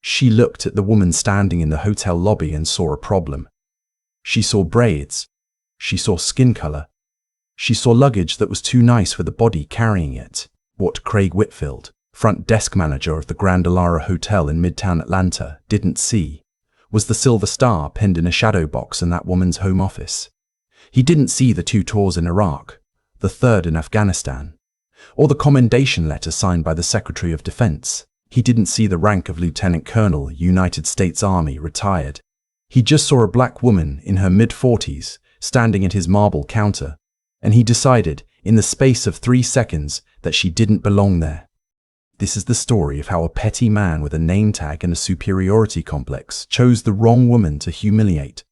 She looked at the woman standing in the hotel lobby and saw a problem. She saw braids. She saw skin color. She saw luggage that was too nice for the body carrying it. What Craig Whitfield, front desk manager of the Grand Elara Hotel in Midtown Atlanta, didn't see was the silver star pinned in a shadow box in that woman's home office. He didn't see the 2 tours in Iraq, the 3rd in Afghanistan, or the commendation letter signed by the Secretary of Defense. He didn't see the rank of Lieutenant Colonel, United States Army, retired. He just saw a black woman in her mid-40s standing at his marble counter, and he decided, in the space of 3 seconds, that she didn't belong there. This is the story of how a petty man with a name tag and a superiority complex chose the wrong woman to humiliate,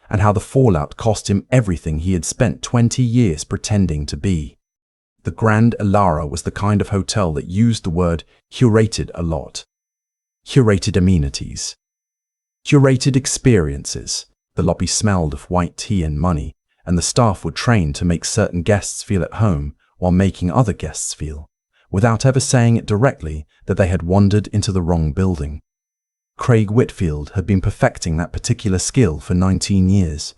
and how the fallout cost him everything he had spent 20 years pretending to be. The Grand Elara was the kind of hotel that used the word curated a lot. Curated amenities. Curated experiences. The lobby smelled of white tea and money, and the staff were trained to make certain guests feel at home while making other guests feel, without ever saying it directly, that they had wandered into the wrong building. Craig Whitfield had been perfecting that particular skill for 19 years.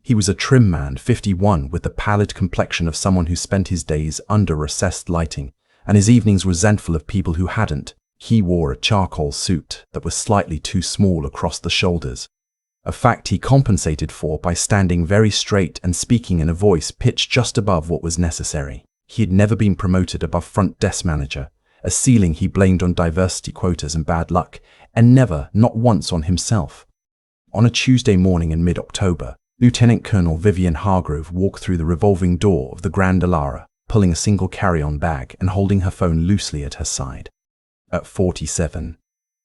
He was a trim man, 51, with the pallid complexion of someone who spent his days under recessed lighting, and his evenings resentful of people who hadn't. He wore a charcoal suit that was slightly too small across the shoulders, a fact he compensated for by standing very straight and speaking in a voice pitched just above what was necessary. He had never been promoted above front desk manager, a ceiling he blamed on diversity quotas and bad luck, and never, not once, on himself. On a Tuesday morning in mid-October, Lieutenant Colonel Vivienne Hargrove walked through the revolving door of the Grand Elara, pulling a single carry-on bag and holding her phone loosely at her side. At 47,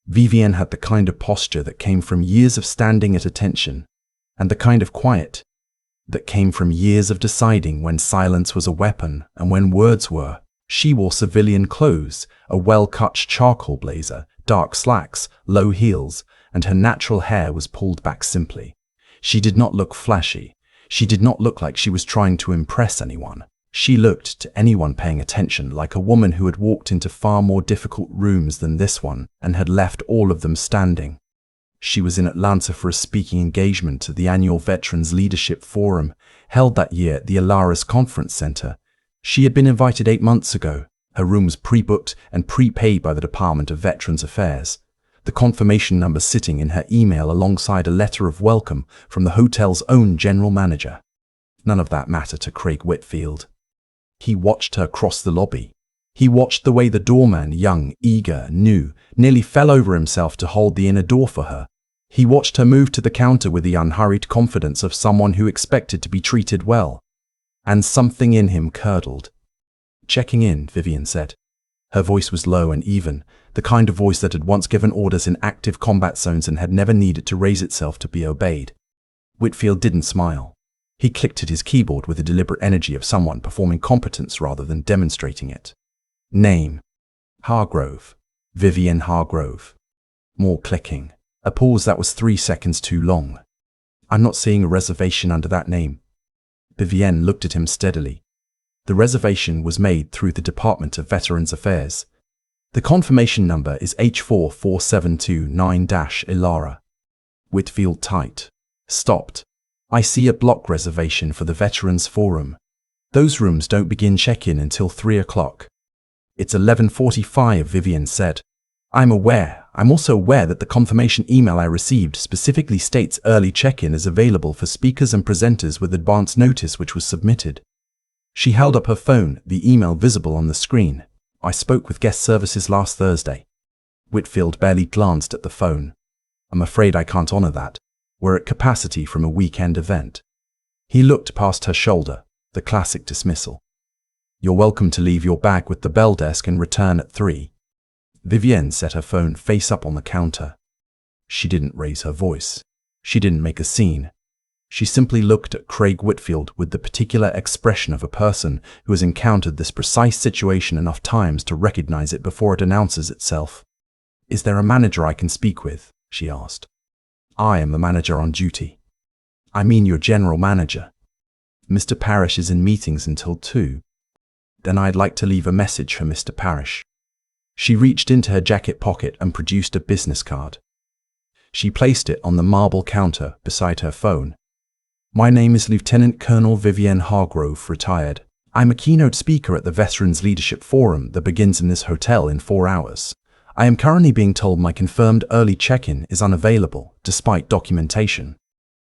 Vivienne had the kind of posture that came from years of standing at attention, and the kind of quiet that came from years of deciding when silence was a weapon and when words were. She wore civilian clothes, a well-cut charcoal blazer, dark slacks, low heels, and her natural hair was pulled back simply. She did not look flashy. She did not look like she was trying to impress anyone. She looked, to anyone paying attention, like a woman who had walked into far more difficult rooms than this one and had left all of them standing. She was in Atlanta for a speaking engagement at the annual Veterans Leadership Forum, held that year at the Elara's Conference Center. She had been invited 8 months ago. Her room was pre-booked and prepaid by the Department of Veterans Affairs, the confirmation number sitting in her email alongside a letter of welcome from the hotel's own general manager. None of that mattered to Craig Whitfield. He watched her cross the lobby. He watched the way the doorman, young, eager, new, nearly fell over himself to hold the inner door for her. He watched her move to the counter with the unhurried confidence of someone who expected to be treated well. And something in him curdled. "Checking in," Vivienne said. Her voice was low and even, the kind of voice that had once given orders in active combat zones and had never needed to raise itself to be obeyed. Whitfield didn't smile. He clicked at his keyboard with the deliberate energy of someone performing competence rather than demonstrating it. Name: Hargrove. Vivienne Hargrove. More clicking. A pause that was 3 seconds too long. "I'm not seeing a reservation under that name." Vivienne looked at him steadily. The reservation was made through the Department of Veterans Affairs. The confirmation number is H44729-Elara. Whitfield typed. Stopped. "I see a block reservation for the Veterans Forum. Those rooms don't begin check-in until 3 o'clock. "It's 11:45, Vivienne said. I'm also aware that the confirmation email I received specifically states early check-in is available for speakers and presenters with advance notice, which was submitted." She held up her phone, the email visible on the screen. "I spoke with guest services last Thursday." Whitfield barely glanced at the phone. "I'm afraid I can't honor that. We're at capacity from a weekend event." He looked past her shoulder, the classic dismissal. "You're welcome to leave your bag with the bell desk and return at 3. Vivienne set her phone face up on the counter. She didn't raise her voice. She didn't make a scene. She simply looked at Craig Whitfield with the particular expression of a person who has encountered this precise situation enough times to recognize it before it announces itself. "Is there a manager I can speak with?" she asked. "I am the manager on duty." "I mean your general manager." "Mr. Parrish is in meetings until 2. "Then I'd like to leave a message for Mr. Parrish." She reached into her jacket pocket and produced a business card. She placed it on the marble counter beside her phone. My name is Lieutenant Colonel Vivienne Hargrove, retired. I'm a keynote speaker at the Veterans Leadership Forum that begins in this hotel in 4 hours. I am currently being told my confirmed early check-in is unavailable, despite documentation.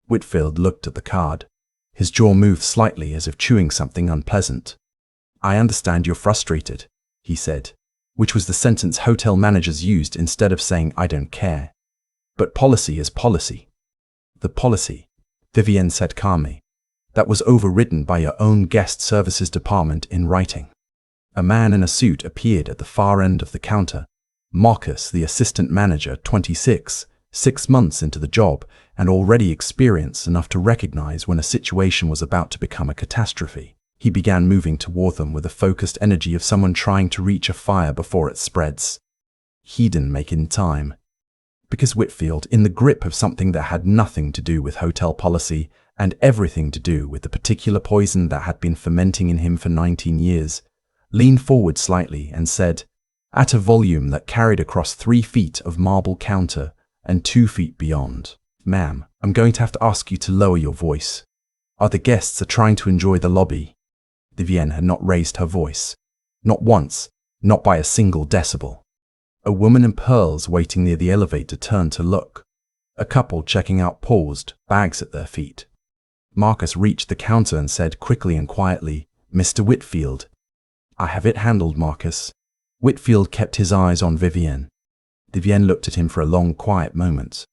Whitfield looked at the card. His jaw moved slightly as if chewing something unpleasant. I understand you're frustrated, he said, which was the sentence hotel managers used instead of saying I don't care. But policy is policy. The policy, Vivienne said calmly, that was overridden by your own guest services department in writing. A man in a suit appeared at the far end of the counter. Marcus, the assistant manager, 26, 6 months into the job and already experienced enough to recognize when a situation was about to become a catastrophe. He began moving toward them with the focused energy of someone trying to reach a fire before it spreads. He didn't make it in time. Because Whitfield, in the grip of something that had nothing to do with hotel policy and everything to do with the particular poison that had been fermenting in him for 19 years, leaned forward slightly and said, at a volume that carried across 3 feet of marble counter and 2 feet beyond, "Ma'am, I'm going to have to ask you to lower your voice. Other guests are trying to enjoy the lobby." Vivienne had not raised her voice. Not once, not by a single decibel. A woman in pearls waiting near the elevator turned to look. A couple checking out paused, bags at their feet. Marcus reached the counter and said quickly and quietly, "Mr. Whitfield." "I have it handled, Marcus." Whitfield kept his eyes on Vivienne. Vivienne looked at him for a long, quiet moment.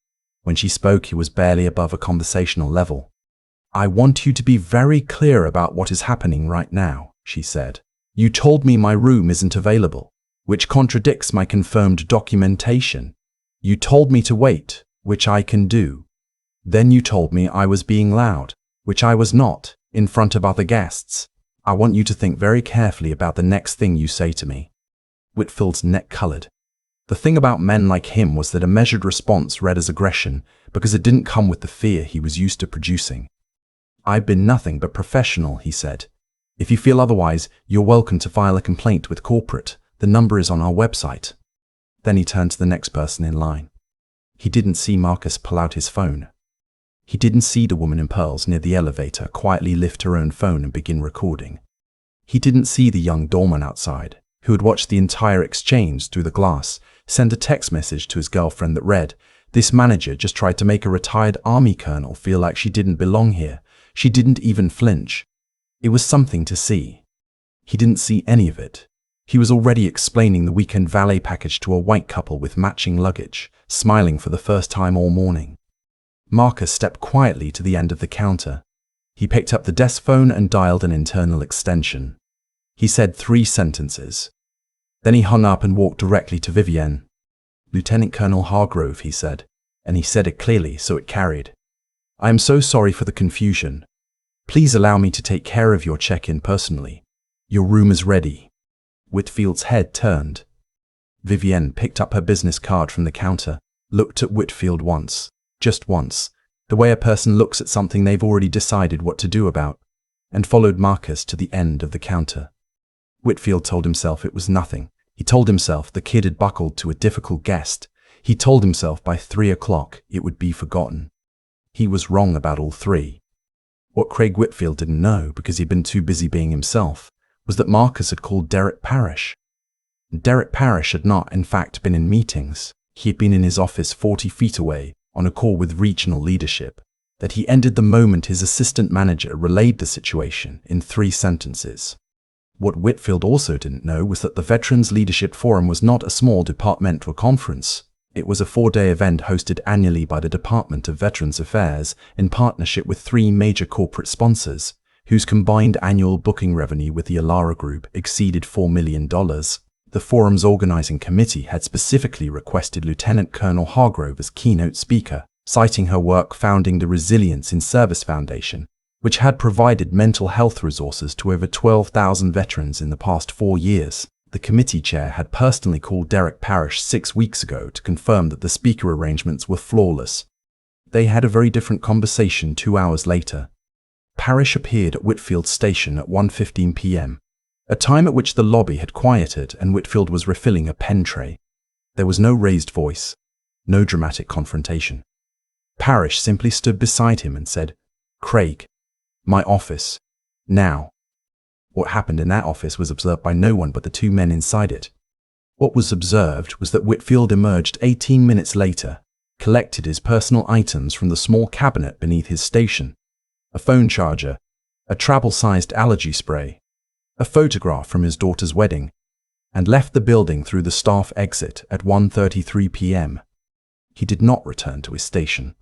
When she spoke, he was barely above a conversational level. "I want you to be very clear about what is happening right now," she said. "You told me my room isn't available, which contradicts my confirmed documentation. You told me to wait, which I can do. Then you told me I was being loud, which I was not, in front of other guests. I want you to think very carefully about the next thing you say to me." Whitfield's neck colored. The thing about men like him was that a measured response read as aggression because it didn't come with the fear he was used to producing. "I've been nothing but professional," he said. "If you feel otherwise, you're welcome to file a complaint with corporate. The number is on our website." Then he turned to the next person in line. He didn't see Marcus pull out his phone. He didn't see the woman in pearls near the elevator quietly lift her own phone and begin recording. He didn't see the young doorman outside, who had watched the entire exchange through the glass, send a text message to his girlfriend that read, "This manager just tried to make a retired army colonel feel like she didn't belong here. She didn't even flinch." It was something to see. He didn't see any of it. He was already explaining the weekend valet package to a white couple with matching luggage, smiling for the first time all morning. Marcus stepped quietly to the end of the counter. He picked up the desk phone and dialed an internal extension. He said 3 sentences. Then he hung up and walked directly to Vivienne. "Lieutenant Colonel Hargrove," he said, and he said it clearly so it carried. "I am so sorry for the confusion. Please allow me to take care of your check-in personally. Your room is ready." Whitfield's head turned. Vivienne picked up her business card from the counter, looked at Whitfield once, just once, the way a person looks at something they've already decided what to do about, and followed Marcus to the end of the counter. Whitfield told himself it was nothing. He told himself the kid had buckled to a difficult guest. He told himself by 3 o'clock it would be forgotten. He was wrong about all 3. What Craig Whitfield didn't know, because he'd been too busy being himself, was that Marcus had called Derek Parrish. Derek Parrish had not, in fact, been in meetings. He had been in his office 40 feet away, on a call with regional leadership. That he ended the moment his assistant manager relayed the situation in 3 sentences. What Whitfield also didn't know was that the Veterans Leadership Forum was not a small departmental conference. It was a 4-day event hosted annually by the Department of Veterans Affairs in partnership with 3 major corporate sponsors, whose combined annual booking revenue with the Elara Group exceeded $4 million. The forum's organizing committee had specifically requested Lieutenant Colonel Hargrove as keynote speaker, citing her work founding the Resilience in Service Foundation, which had provided mental health resources to over 12,000 veterans in the past 4 years. The committee chair had personally called Derek Parrish 6 weeks ago to confirm that the speaker arrangements were flawless. They had a very different conversation 2 hours later. Parrish appeared at Whitfield's station at 1:15 p.m., a time at which the lobby had quieted and Whitfield was refilling a pen tray. There was no raised voice. No dramatic confrontation. Parrish simply stood beside him and said, "Craig, my office. Now." What happened in that office was observed by no one but the two men inside it. What was observed was that Whitfield emerged 18 minutes later, collected his personal items from the small cabinet beneath his station, a phone charger, a travel-sized allergy spray, a photograph from his daughter's wedding, and left the building through the staff exit at 1:33 p.m. He did not return to his station.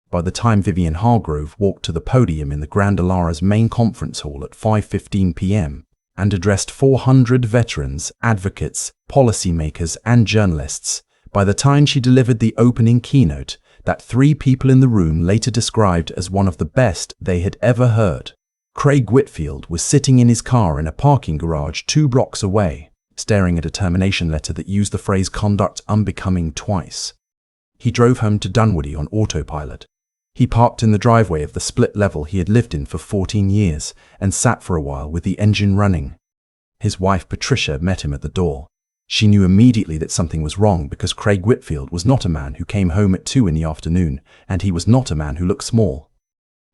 By the time Vivienne Hargrove walked to the podium in the Grand Elara's main conference hall at 5:15 p.m. and addressed 400 veterans, advocates, policymakers, and journalists, by the time she delivered the opening keynote that three people in the room later described as one of the best they had ever heard, Craig Whitfield was sitting in his car in a parking garage 2 blocks away, staring at a termination letter that used the phrase "conduct unbecoming" twice. He drove home to Dunwoody on autopilot. He parked in the driveway of the split level he had lived in for 14 years and sat for a while with the engine running. His wife Patricia met him at the door. She knew immediately that something was wrong because Craig Whitfield was not a man who came home at 2 in the afternoon, and he was not a man who looked small.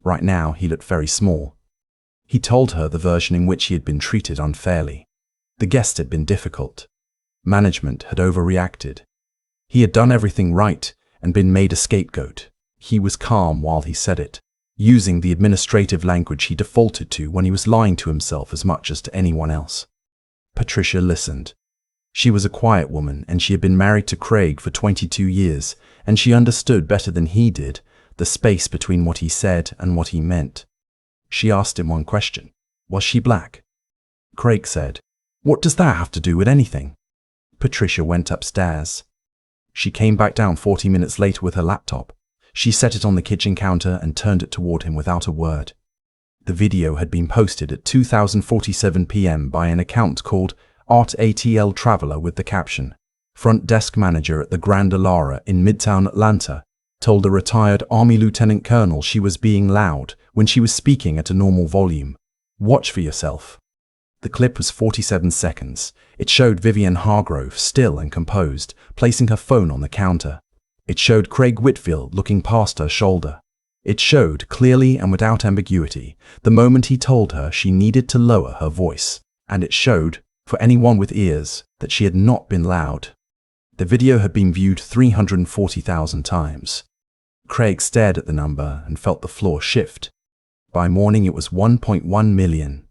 Right now, he looked very small. He told her the version in which he had been treated unfairly. The guest had been difficult. Management had overreacted. He had done everything right and been made a scapegoat. He was calm while he said it, using the administrative language he defaulted to when he was lying to himself as much as to anyone else. Patricia listened. She was a quiet woman, and she had been married to Craig for 22 years, and she understood better than he did the space between what he said and what he meant. She asked him one question. Was she black? Craig said, "What does that have to do with anything?" Patricia went upstairs. She came back down 40 minutes later with her laptop. She set it on the kitchen counter and turned it toward him without a word. The video had been posted at 2047 p.m. by an account called Art ATL Traveler with the caption, "Front desk manager at the Grand Elara in Midtown Atlanta told a retired Army lieutenant colonel she was being loud when she was speaking at a normal volume. Watch for yourself." The clip was 47 seconds. It showed Vivienne Hargrove, still and composed, placing her phone on the counter. It showed Craig Whitfield looking past her shoulder. It showed, clearly and without ambiguity, the moment he told her she needed to lower her voice. And it showed, for anyone with ears, that she had not been loud. The video had been viewed 340,000 times. Craig stared at the number and felt the floor shift. By morning it was 1.1 million.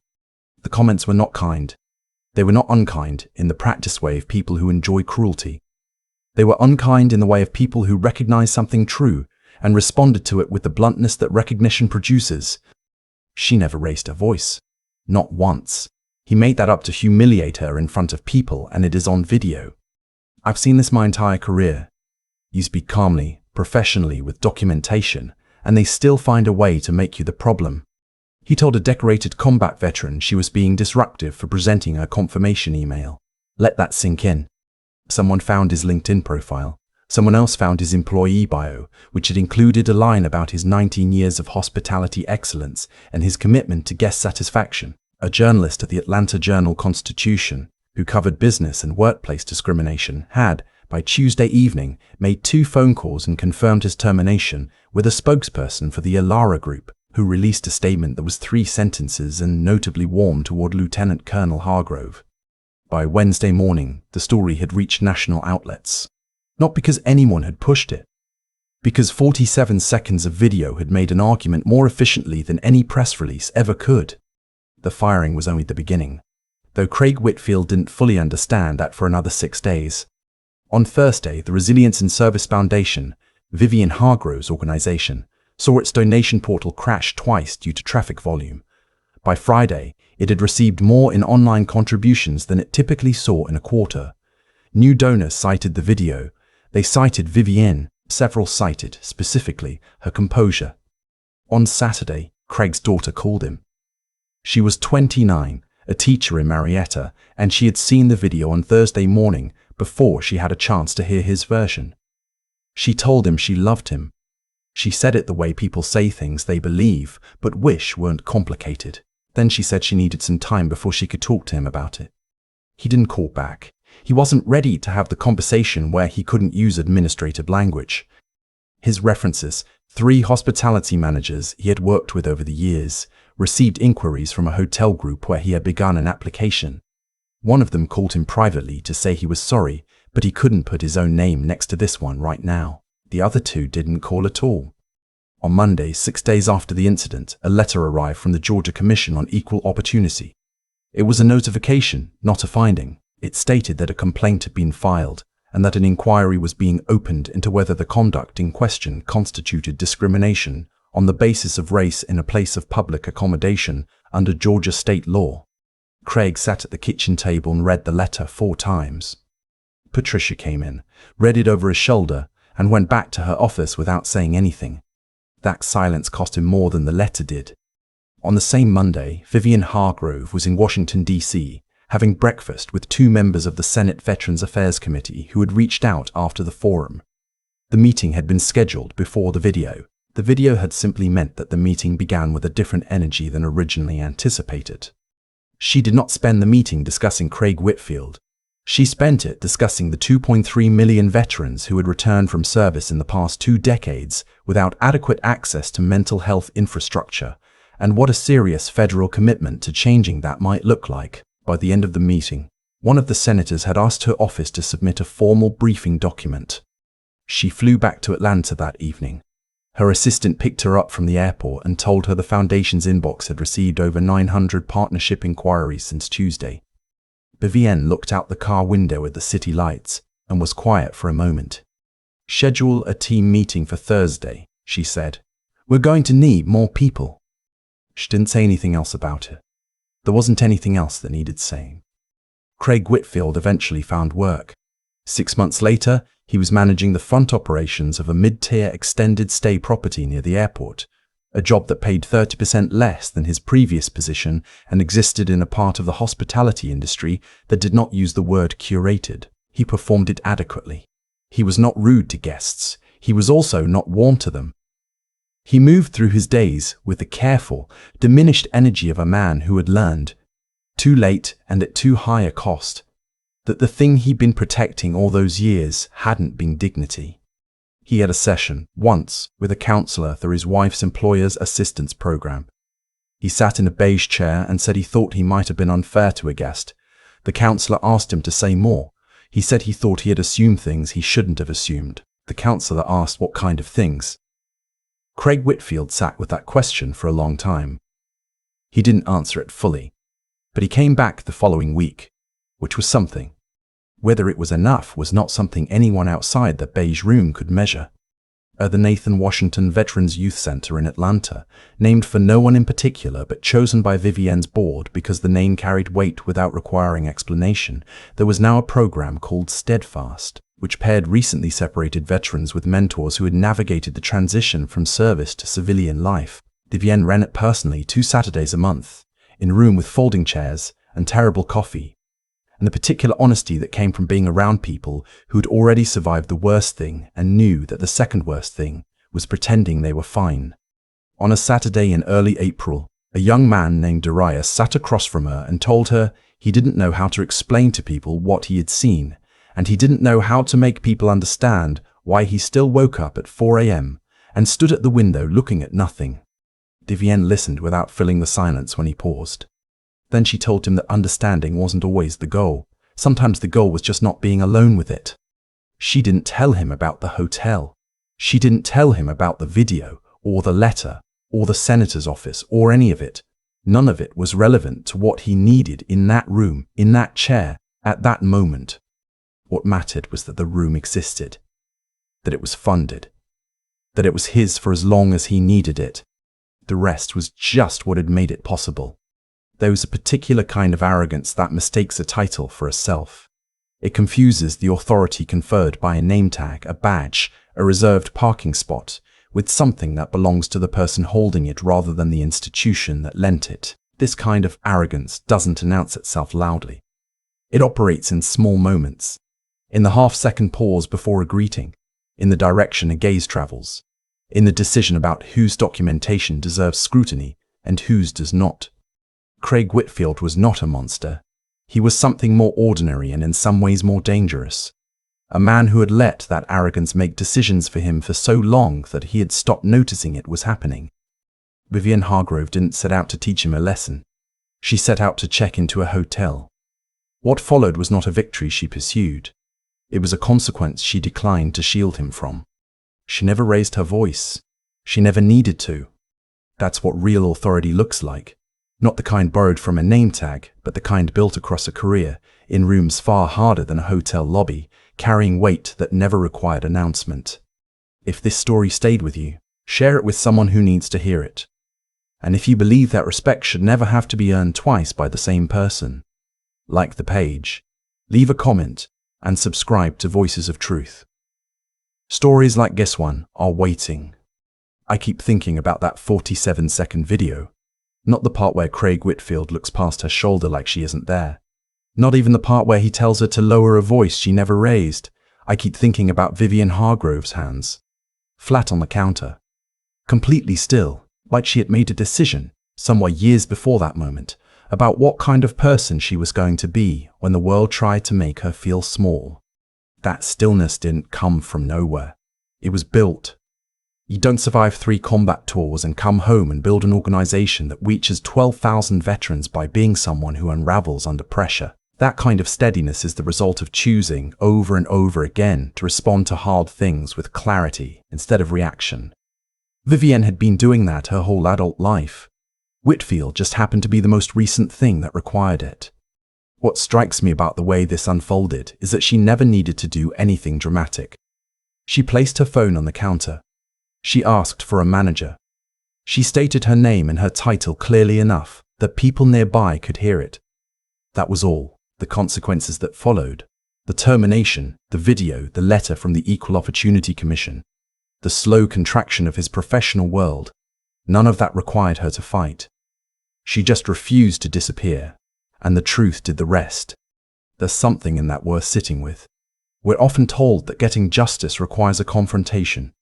The comments were not kind. They were not unkind in the practiced way of people who enjoy cruelty. They were unkind in the way of people who recognized something true and responded to it with the bluntness that recognition produces. She never raised her voice. Not once. He made that up to humiliate her in front of people, and it is on video. I've seen this my entire career. You speak calmly, professionally, with documentation, and they still find a way to make you the problem. He told a decorated combat veteran she was being disruptive for presenting her confirmation email. Let that sink in. Someone found his LinkedIn profile. Someone else found his employee bio, which had included a line about his 19 years of hospitality excellence and his commitment to guest satisfaction. A journalist at the Atlanta Journal-Constitution, who covered business and workplace discrimination, had, by Tuesday evening, made 2 phone calls and confirmed his termination with a spokesperson for the Elara Group, who released a statement that was 3 sentences and notably warm toward Lieutenant Colonel Hargrove. By Wednesday morning, the story had reached national outlets. Not because anyone had pushed it. Because 47 seconds of video had made an argument more efficiently than any press release ever could. The firing was only the beginning, though Craig Whitfield didn't fully understand that for another 6 days. On Thursday, the Resilience and Service Foundation, Vivienne Hargrove's organization, saw its donation portal crash twice due to traffic volume. By Friday, it had received more in online contributions than it typically saw in a quarter. New donors cited the video. They cited Vivienne. Several cited, specifically, her composure. On Saturday, Craig's daughter called him. She was 29, a teacher in Marietta, and she had seen the video on Thursday morning before she had a chance to hear his version. She told him she loved him. She said it the way people say things they believe but wish weren't complicated. Then she said she needed some time before she could talk to him about it. He didn't call back. He wasn't ready to have the conversation where he couldn't use administrative language. His references, 3 hospitality managers he had worked with over the years, received inquiries from a hotel group where he had begun an application. One of them called him privately to say he was sorry, but he couldn't put his own name next to this one right now. The other 2 didn't call at all. On Monday, 6 days after the incident, a letter arrived from the Georgia Commission on Equal Opportunity. It was a notification, not a finding. It stated that a complaint had been filed and that an inquiry was being opened into whether the conduct in question constituted discrimination on the basis of race in a place of public accommodation under Georgia state law. Craig sat at the kitchen table and read the letter 4 times. Patricia came in, read it over his shoulder, and went back to her office without saying anything. That silence cost him more than the letter did. On the same Monday, Vivienne Hargrove was in Washington, D.C., having breakfast with 2 members of the Senate Veterans Affairs Committee who had reached out after the forum. The meeting had been scheduled before the video. The video had simply meant that the meeting began with a different energy than originally anticipated. She did not spend the meeting discussing Craig Whitfield. She spent it discussing the 2.3 million veterans who had returned from service in the past 2 decades without adequate access to mental health infrastructure, and what a serious federal commitment to changing that might look like. By the end of the meeting, one of the senators had asked her office to submit a formal briefing document. She flew back to Atlanta that evening. Her assistant picked her up from the airport and told her the foundation's inbox had received over 900 partnership inquiries since Tuesday. Vivienne looked out the car window at the city lights and was quiet for a moment. "Schedule a team meeting for Thursday," she said. "We're going to need more people." She didn't say anything else about it. There wasn't anything else that needed saying. Craig Whitfield eventually found work. 6 months later, he was managing the front operations of a mid-tier extended stay property near the airport, a job that paid 30% less than his previous position and existed in a part of the hospitality industry that did not use the word curated. He performed it adequately. He was not rude to guests. He was also not warm to them. He moved through his days with the careful, diminished energy of a man who had learned, too late and at too high a cost, that the thing he'd been protecting all those years hadn't been dignity. He had a session, once, with a counselor through his wife's employer's assistance program. He sat in a beige chair and said he thought he might have been unfair to a guest. The counselor asked him to say more. He said he thought he had assumed things he shouldn't have assumed. The counselor asked what kind of things. Craig Whitfield sat with that question for a long time. He didn't answer it fully, but he came back the following week, which was something. Whether it was enough was not something anyone outside the beige room could measure. At the Nathan Washington Veterans Youth Center in Atlanta, named for no one in particular but chosen by Vivienne's board because the name carried weight without requiring explanation, there was now a program called Steadfast, which paired recently separated veterans with mentors who had navigated the transition from service to civilian life. Vivienne ran it personally 2 Saturdays a month, in a room with folding chairs and terrible coffee, and the particular honesty that came from being around people who had already survived the worst thing and knew that the second worst thing was pretending they were fine. On a Saturday in early April, a young man named Darius sat across from her and told her he didn't know how to explain to people what he had seen, and he didn't know how to make people understand why he still woke up at 4 a.m. and stood at the window looking at nothing. Vivienne listened without filling the silence when he paused. Then she told him that understanding wasn't always the goal. Sometimes the goal was just not being alone with it. She didn't tell him about the hotel. She didn't tell him about the video, or the letter, or the senator's office, or any of it. None of it was relevant to what he needed in that room, in that chair, at that moment. What mattered was that the room existed, that it was funded, that it was his for as long as he needed it. The rest was just what had made it possible. There was a particular kind of arrogance that mistakes a title for a self. It confuses the authority conferred by a name tag, a badge, a reserved parking spot, with something that belongs to the person holding it rather than the institution that lent it. This kind of arrogance doesn't announce itself loudly. It operates in small moments, in the half-second pause before a greeting, in the direction a gaze travels, in the decision about whose documentation deserves scrutiny and whose does not. Craig Whitfield was not a monster. He was something more ordinary and in some ways more dangerous. A man who had let that arrogance make decisions for him for so long that he had stopped noticing it was happening. Vivienne Hargrove didn't set out to teach him a lesson. She set out to check into a hotel. What followed was not a victory she pursued. It was a consequence she declined to shield him from. She never raised her voice. She never needed to. That's what real authority looks like. Not the kind borrowed from a name tag, but the kind built across a career, in rooms far harder than a hotel lobby, carrying weight that never required announcement. If this story stayed with you, share it with someone who needs to hear it. And if you believe that respect should never have to be earned twice by the same person, like the page, leave a comment, and subscribe to Voices of Truth. Stories like this one are waiting. I keep thinking about that 47-second video. Not the part where Craig Whitfield looks past her shoulder like she isn't there. Not even the part where he tells her to lower a voice she never raised. I keep thinking about Vivienne Hargrove's hands. Flat on the counter. Completely still, like she had made a decision, somewhere years before that moment, about what kind of person she was going to be when the world tried to make her feel small. That stillness didn't come from nowhere. It was built. You don't survive 3 combat tours and come home and build an organization that reaches 12,000 veterans by being someone who unravels under pressure. That kind of steadiness is the result of choosing over and over again to respond to hard things with clarity instead of reaction. Vivienne had been doing that her whole adult life. Whitfield just happened to be the most recent thing that required it. What strikes me about the way this unfolded is that she never needed to do anything dramatic. She placed her phone on the counter. She asked for a manager. She stated her name and her title clearly enough that people nearby could hear it. That was all. The consequences that followed, the termination, the video, the letter from the Equal Opportunity Commission, the slow contraction of his professional world, none of that required her to fight. She just refused to disappear, and the truth did the rest. There's something in that worth sitting with. We're often told that getting justice requires a confrontation,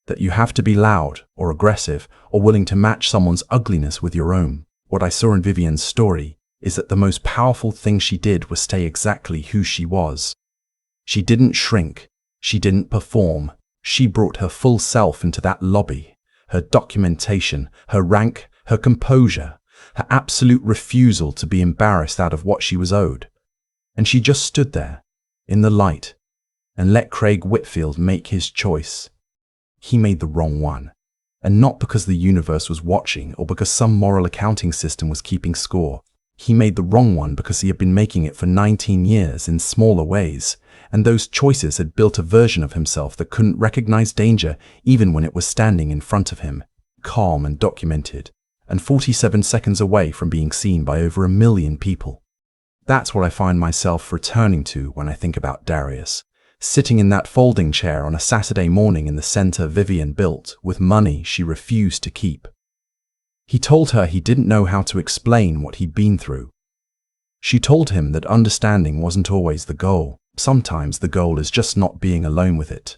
that you have to be loud or aggressive or willing to match someone's ugliness with your own. What I saw in Vivienne's story is that the most powerful thing she did was stay exactly who she was. She didn't shrink. She didn't perform. She brought her full self into that lobby. Her documentation, her rank, her composure, her absolute refusal to be embarrassed out of what she was owed. And she just stood there, in the light, and let Craig Whitfield make his choice. He made the wrong one. And not because the universe was watching or because some moral accounting system was keeping score. He made the wrong one because he had been making it for 19 years in smaller ways, and those choices had built a version of himself that couldn't recognize danger even when it was standing in front of him, calm and documented, and 47 seconds away from being seen by over 1 million people. That's what I find myself returning to when I think about Darius, sitting in that folding chair on a Saturday morning in the center Vivienne built with money she refused to keep. He told her he didn't know how to explain what he'd been through. She told him that understanding wasn't always the goal. Sometimes the goal is just not being alone with it.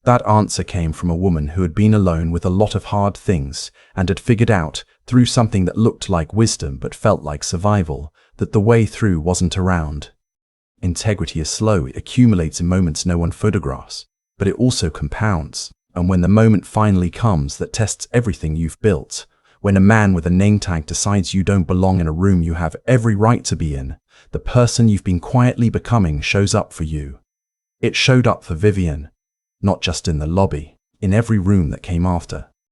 That answer came from a woman who had been alone with a lot of hard things and had figured out, through something that looked like wisdom but felt like survival, that the way through wasn't around. Integrity is slow, it accumulates in moments no one photographs, but it also compounds. And when the moment finally comes that tests everything you've built, when a man with a name tag decides you don't belong in a room you have every right to be in, the person you've been quietly becoming shows up for you. It showed up for Vivienne, not just in the lobby, in every room that came after.